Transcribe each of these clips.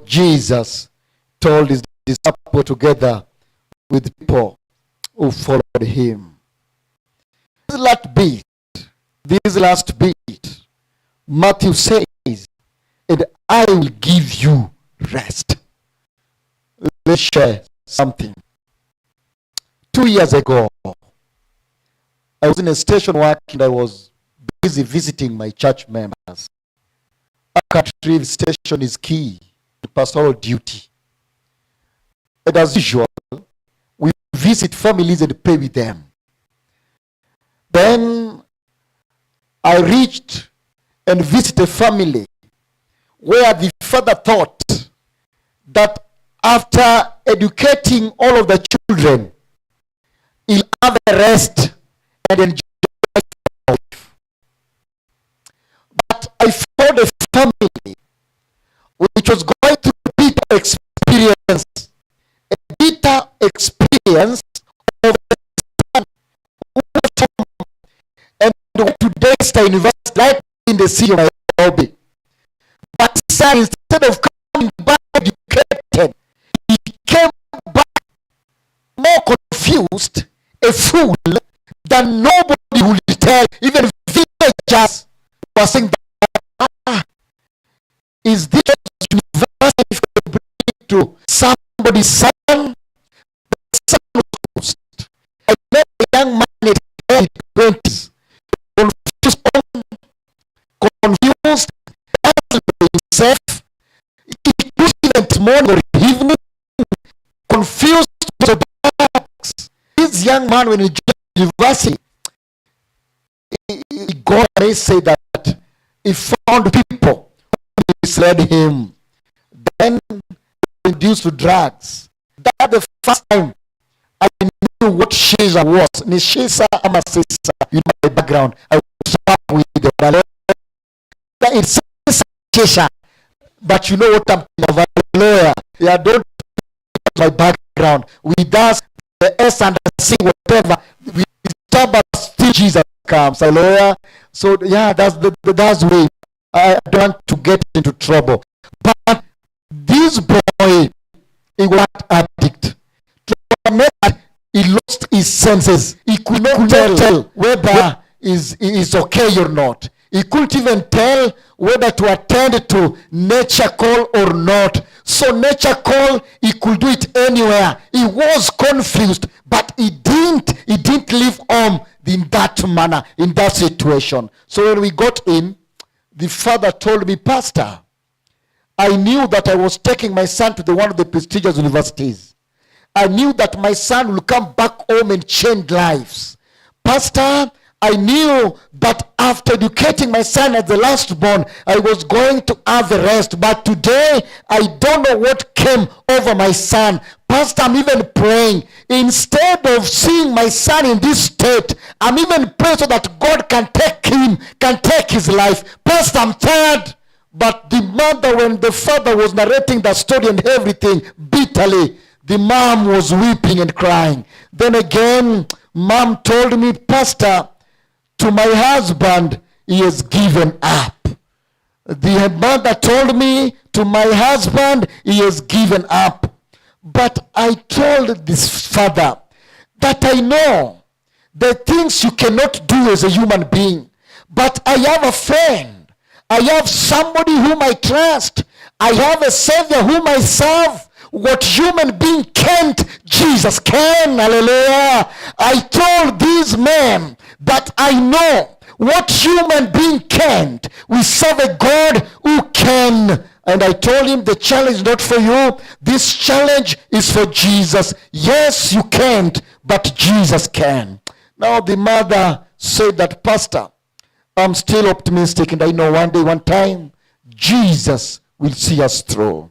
Jesus told his disciples together with people who followed him. This last bit, Matthew says, and I will give you rest. Let's share something. 2 years ago, I was in a station work and I was busy visiting my church members. Our country station is key to pastoral duty. And as usual, we visit families and pray with them. Then I reached and visited a family where the father thought that after educating all of the children, he'll have a rest and enjoy life. But I found a family which was going through a bitter experience of a son who was home and went to Dexter University, right in the city of Nairobi. But son, instead of coming back educated, he came back more confused, a fool, than nobody would tell. Even villagers were saying that, is this university to somebody's son? The son was confused. I met a young man in his 20s, confused, himself, he couldn't morning or evening, confused. This young man, when he joined university, he got and say that he found people who misled him. Then induced to drugs. That's the first time I knew what Shisha was. Nishisha ama sisa, you know my background. I was with the ballet. It's Shisha, but you know what I'm talking about. Lawyer. Yeah, don't my background. With us, the S and the C, whatever. We stop still Jesus comes. Hallelujah. So yeah, that's the way. I don't want to get into trouble. But this boy, he was addict. He lost his senses. He could not tell whether is okay or not. He couldn't even tell whether to attend to nature call or not. So nature call, he could do it anywhere. He was confused, but he didn't live home in that manner, in that situation. So when we got in, the father told me, Pastor, I knew that I was taking my son to one of the prestigious universities. I knew that my son will come back home and change lives. Pastor, I knew that after educating my son as the last born, I was going to have a rest. But today, I don't know what came over my son. Pastor, I'm even praying. Instead of seeing my son in this state, I'm even praying so that God can take him, can take his life. Pastor, I'm tired. But the mother, when the father was narrating the story and everything, bitterly, the mom was weeping and crying. Then again, mom told me, Pastor, to my husband, he has given up. The mother told me, to my husband, he has given up. But I told this father that I know the things you cannot do as a human being. But I have a friend. I have somebody whom I trust. I have a Savior whom I serve. What human being can't, Jesus can. Hallelujah. I told these men that I know what human being can't. We serve a God who can. And I told him, the challenge is not for you. This challenge is for Jesus. Yes, you can't, but Jesus can. Now the mother said that, Pastor, I'm still optimistic, and I know one day, one time, Jesus will see us through.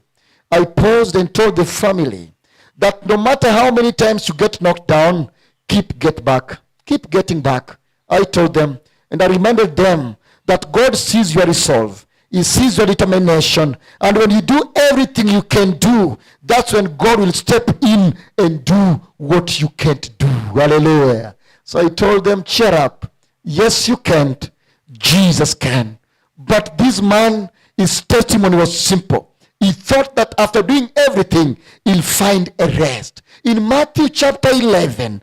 I paused and told the family that no matter how many times you get knocked down, keep getting back. I told them, and I reminded them that God sees your resolve. He sees your determination. And when you do everything you can do, that's when God will step in and do what you can't do. Hallelujah. So I told them, cheer up. Yes, you can't. Jesus can. But this man, his testimony was simple. He thought that after doing everything, he'll find a rest. In Matthew chapter 11,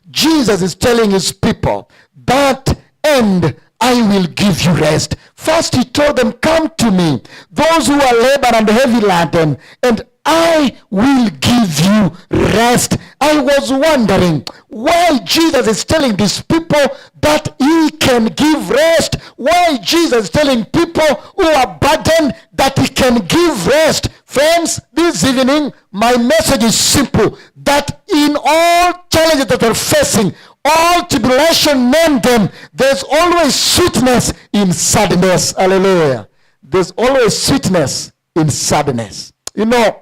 Jesus is telling his people that, and I will give you rest. First he told them, come to me, those who are labored and heavy laden, and I will give you rest. I was wondering why Jesus is telling these people that he can give rest. Why Jesus is telling people who are burdened that he can give rest. Friends, this evening, my message is simple. That in all challenges that we're facing, all tribulation, name them, there's always sweetness in sadness. Hallelujah. There's always sweetness in sadness. You know,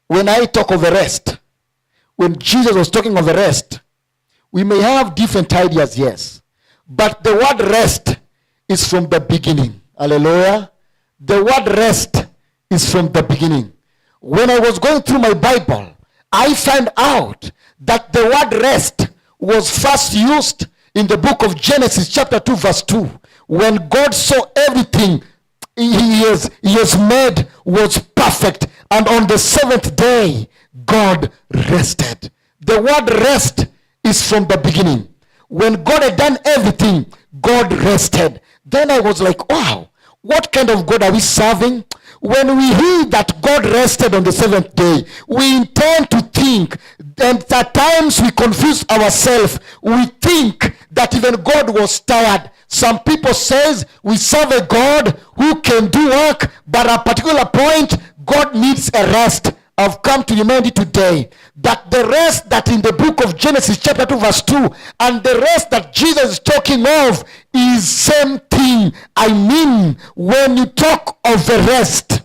when I talk of a rest, when Jesus was talking of a rest, we may have different ideas, yes. But the word rest is from the beginning. Hallelujah. The word rest is from the beginning. When I was going through my Bible, I found out that the word rest was first used in the book of Genesis chapter 2 verse 2. When God saw everything he has made was perfect, and on the seventh day God rested. The word rest is from the beginning. When God had done everything, God rested. Then I was like, wow, what kind of God are we serving? When we hear that God rested on the seventh day, we intend to think, and at times we confuse ourselves. We think that even God was tired. Some people says we serve a God who can do work, but at a particular point, God needs a rest. I've come to remind you today that the rest that in the book of Genesis chapter 2 verse 2 and the rest that Jesus is talking of is same thing. I mean, when you talk of the rest,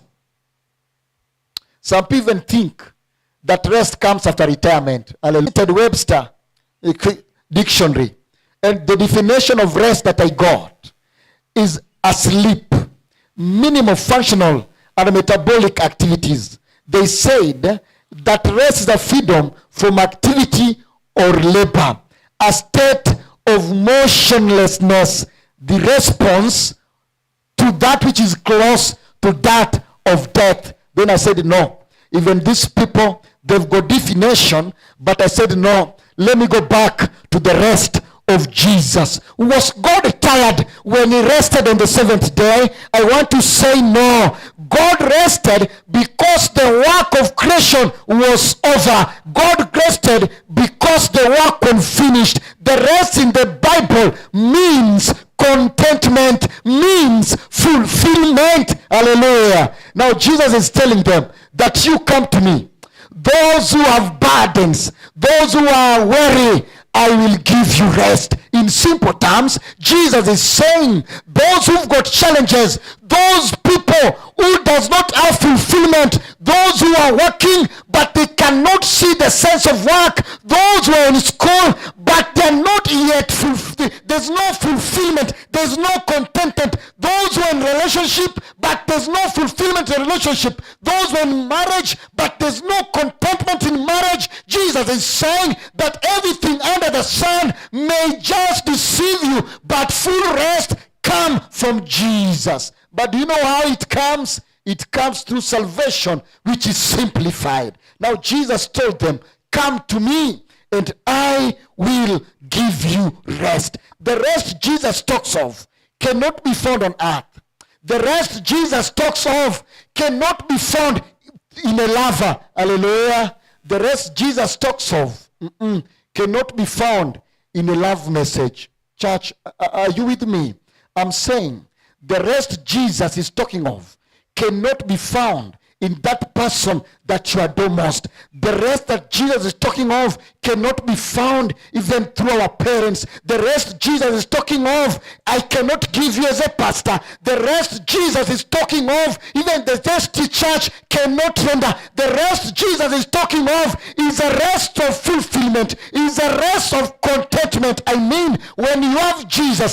some people even think that rest comes after retirement. Ted Webster dictionary, and the definition of rest that I got is asleep, minimum functional and metabolic activities. They said that rest is a freedom from activity or labor, a state of motionlessness, the response to that which is close to that of death. Then I said, no, even these people, they've got definition, but I said, no, let me go back to the rest of Jesus. Was God tired when he rested on the seventh day? I want to say no. God rested because the work of creation was over. God rested because the work was finished. The rest in the Bible means contentment, means fulfillment. Hallelujah. Now Jesus is telling them that you come to me, those who have burdens, those who are weary, I will give you rest. In simple terms, Jesus is saying those who've got challenges, those people who does not have fulfillment, those who are working but they cannot see the sense of work, those who are in school but they're not yet fulfilled, there's no fulfillment, there's no contentment, those who are in relationship but there's no fulfillment in relationship, those who are in marriage but there's no contentment in marriage. Jesus is saying that everything under the sun may just deceive you, but full rest come from Jesus. But do you know how it comes? It comes through salvation, which is simplified. Now Jesus told them, come to me and I will give you rest. The rest Jesus talks of cannot be found on earth. The rest Jesus talks of cannot be found in a lover. Hallelujah. The rest Jesus talks of cannot be found in a love message. Church, are you with me? I'm saying the rest Jesus is talking of cannot be found in that person that you adore most. The rest that Jesus is talking of cannot be found even through our parents. The rest Jesus is talking of, I cannot give you as a pastor. The rest Jesus is talking of, even the thirsty church cannot render. The rest Jesus is talking of is a rest of fulfillment, is a rest of contentment. I mean, when you have Jesus,